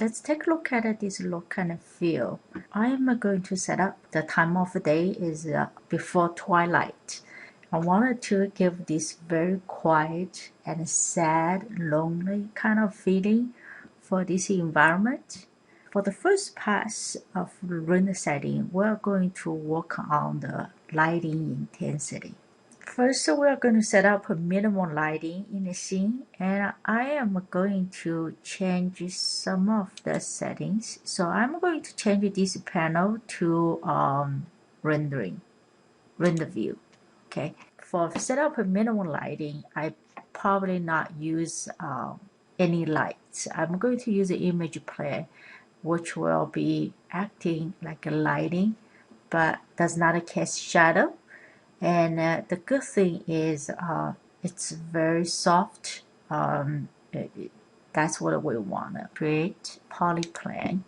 Let's take a look at this look and feel. I am going to set up the time of the day is before twilight. I wanted to give this very quiet and sad, lonely kind of feeling for this environment. For the first pass of render setting, we're going to work on the lighting intensity. First, we're going to set up a minimum lighting in the scene, and I am going to change some of the settings. So I'm going to change this panel to render view. Okay, for set up a minimum lighting, I probably not use any lights. I'm going to use the image plane, which will be acting like a lighting, but does not cast shadow. And the good thing is it's very soft. That's what we want to create. Polyplane.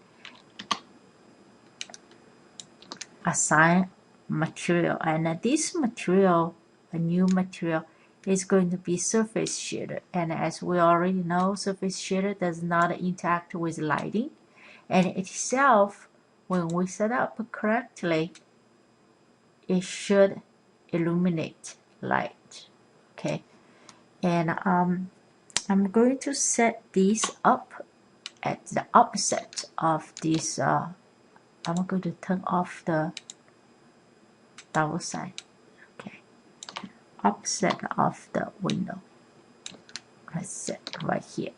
Assign material. And this material, a new material, is going to be surface shader. And as we already know, surface shader does not interact with lighting. And itself, when we set up correctly, it should illuminate light. Okay, and I'm going to set these up at the opposite of this. I'm going to turn off the double side. Okay, opposite of the window. Let's set right here.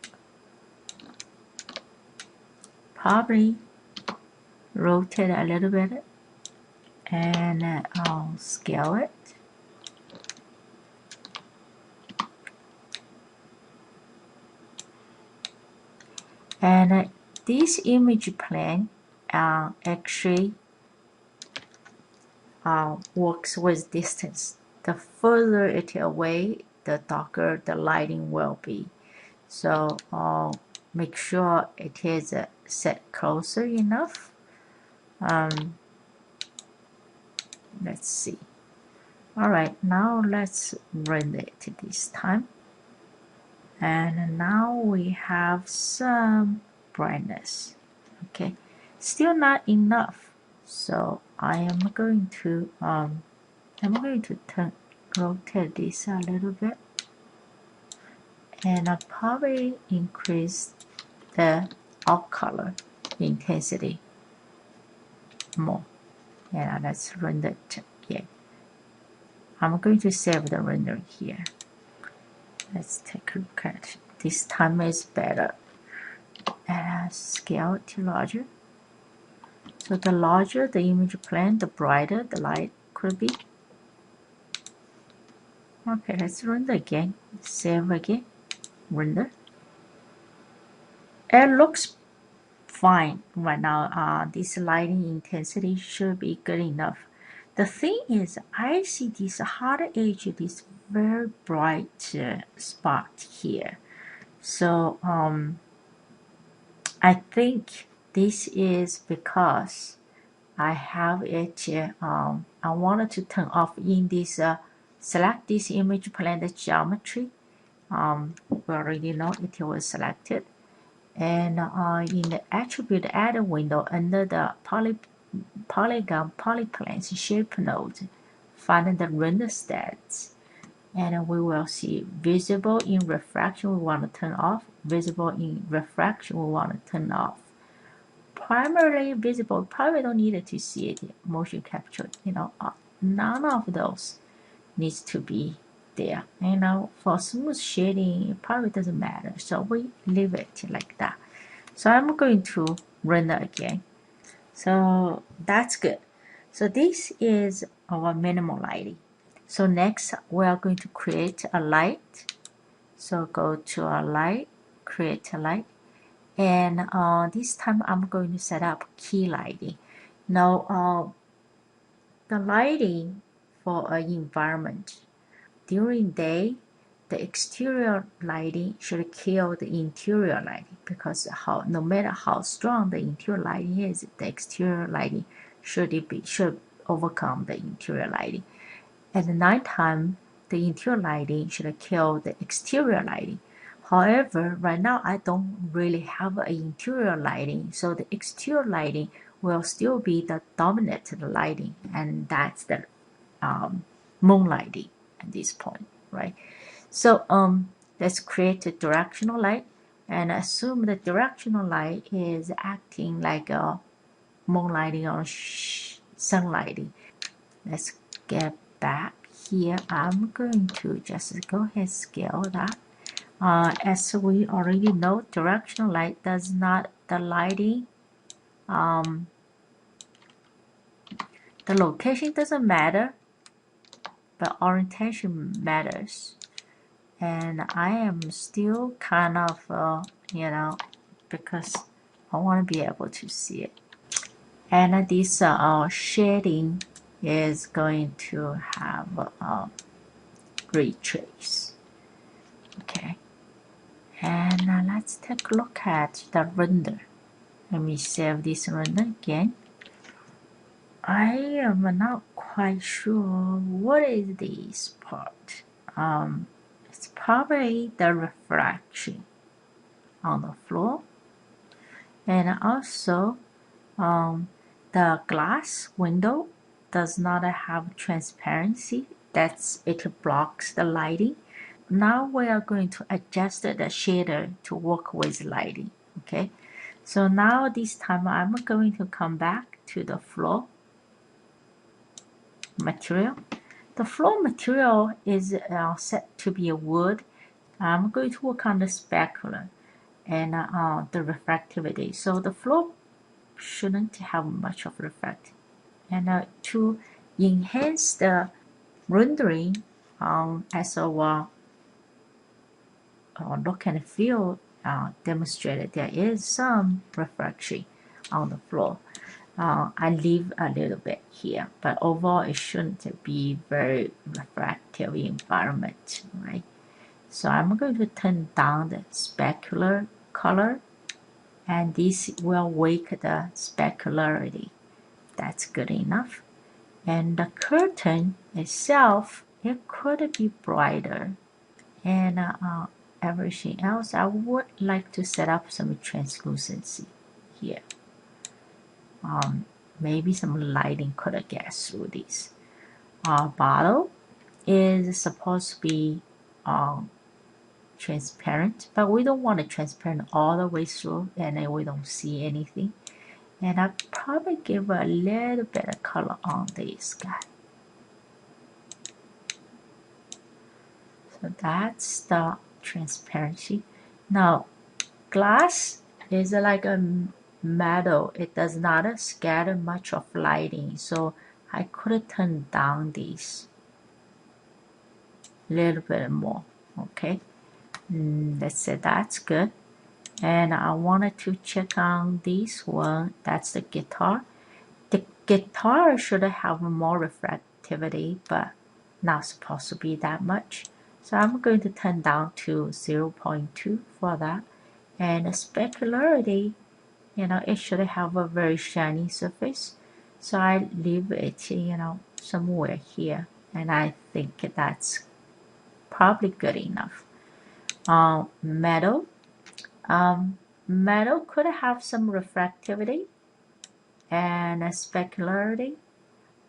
Probably rotate a little bit, and I'll scale it. And this image plane actually works with distance. The further it away, the darker the lighting will be. So I'll make sure it is set closer enough. Let's see. All right, now let's render it this time. And now we have some brightness. Okay, still not enough. So I am going to rotate this a little bit, and I'll probably increase the out color intensity more. And let's render it again. I'm going to save the render here. Let's take a look at it. This time is better. And scale it to larger. So the larger the image plane, the brighter the light could be. Okay, let's render again. Save again. Render. It looks fine right now. This lighting intensity should be good enough. The thing is, I see this hard edge, this very bright spot here. So I think this is because I have it. I wanted to turn off in this. Select this image plane, the geometry. We already know it was selected. And in the attribute add window under the polygon polyplanes shape node, find the render stats. And we will see visible in refraction, we want to turn off. Visible in refraction, we want to turn off. Primarily visible, probably don't need to see it. Motion capture, none of those needs to be there. For smooth shading, it probably doesn't matter. So we leave it like that. So I'm going to render again. So that's good. So this is our minimal lighting. So next we are going to create a light. So go to a light, create a light. And this time I'm going to set up key lighting. Now the lighting for an environment during day, the exterior lighting should kill the interior lighting, because no matter how strong the interior lighting is, the exterior lighting should overcome the interior lighting. At the nighttime, the interior lighting should kill the exterior lighting. However, right now I don't really have an interior lighting, so the exterior lighting will still be the dominant lighting, and that's the moonlighting at this point, right? So let's create a directional light and assume the directional light is acting like a moonlighting or sunlighting. Let's get back here. I'm going to just go ahead and scale that. As we already know, directional light does not, the lighting, the location doesn't matter, but orientation matters. And I am still kind of, because I want to be able to see it. And this shading is going to have retrace. Okay. And let's take a look at the render. Let me save this render again. I am not quite sure what is this part. It's probably the reflection on the floor, and also the glass window does not have transparency. It blocks the lighting. Now we are going to adjust the shader to work with lighting. Okay, so now this time I'm going to come back to the floor material. The floor material is set to be a wood. I'm going to work on the specular and the reflectivity. So the floor shouldn't have much of reflect. And to enhance the rendering as a look and feel demonstrated, there is some reflection on the floor. I leave a little bit here, but overall it shouldn't be very reflective environment, right? So I'm going to turn down the specular color, and this will wake the specularity. That's good enough. And the curtain itself, it could be brighter. And everything else, I would like to set up some translucency here. Maybe some lighting could get through this. Our bottle is supposed to be transparent, but we don't want it transparent all the way through, and then we don't see anything. And I'll probably give a little bit of color on this guy. So that's the transparency. Now, glass is like a metal. It does not scatter much of lighting, so I could turn down this a little bit more. Okay, let's say that's good. And I wanted to check on this one. That's the guitar. The guitar should have more reflectivity, but not supposed to be that much. So I'm going to turn down to 0.2 for that. And the specularity, it should have a very shiny surface. So I leave it, somewhere here. And I think that's probably good enough. Metal. Metal could have some reflectivity and a specularity.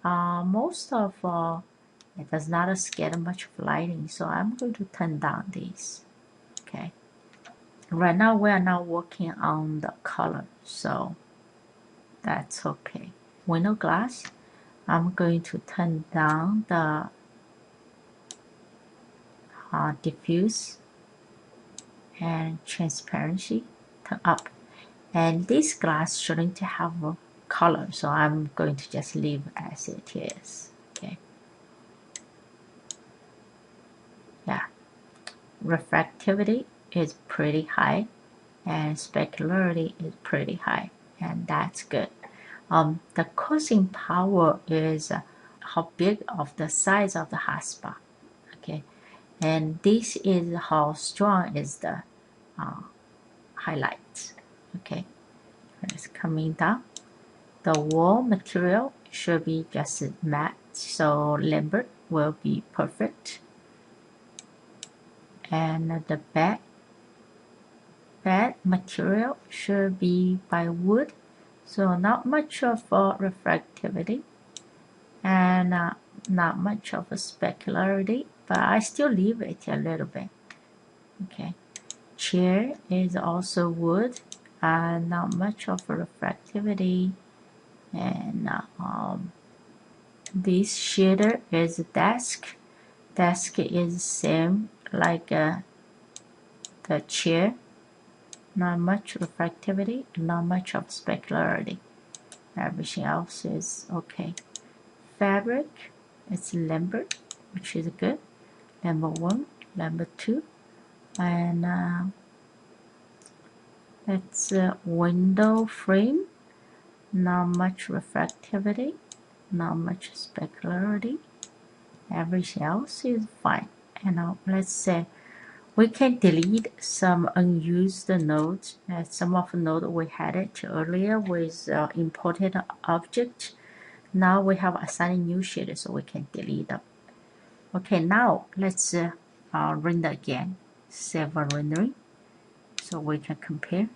Most of it does not scatter much of lighting, so I'm going to turn down these. Okay. Right now we are not working on the color, so that's okay. Window glass, I'm going to turn down the diffuse and transparency, turn up. And this glass shouldn't have a color, so I'm going to just leave as it is. Okay. Yeah. Reflectivity is pretty high, and specularity is pretty high, and that's good. The causing power is how big of the size of the hotspot. Okay, and this is how strong is the highlights. Okay, it's coming down. The wall material should be just matte, so Lambert will be perfect. And the back bed material should be by wood, so not much of a reflectivity and not much of a specularity, but I still leave it a little bit. Okay, chair is also wood and not much of a reflectivity, and this shader is a desk. Desk is same like the chair, not much reflectivity, not much of specularity. Everything else is okay. Fabric, it's limber, which is good. Number 1, number 2, and it's a window frame. Not much reflectivity, not much specularity. Everything else is fine. And now let's say we can delete some unused nodes. Some of the node we had it earlier with imported object. Now we have assigned new shader, so we can delete them. Okay, now let's render again. Save rendering so we can compare.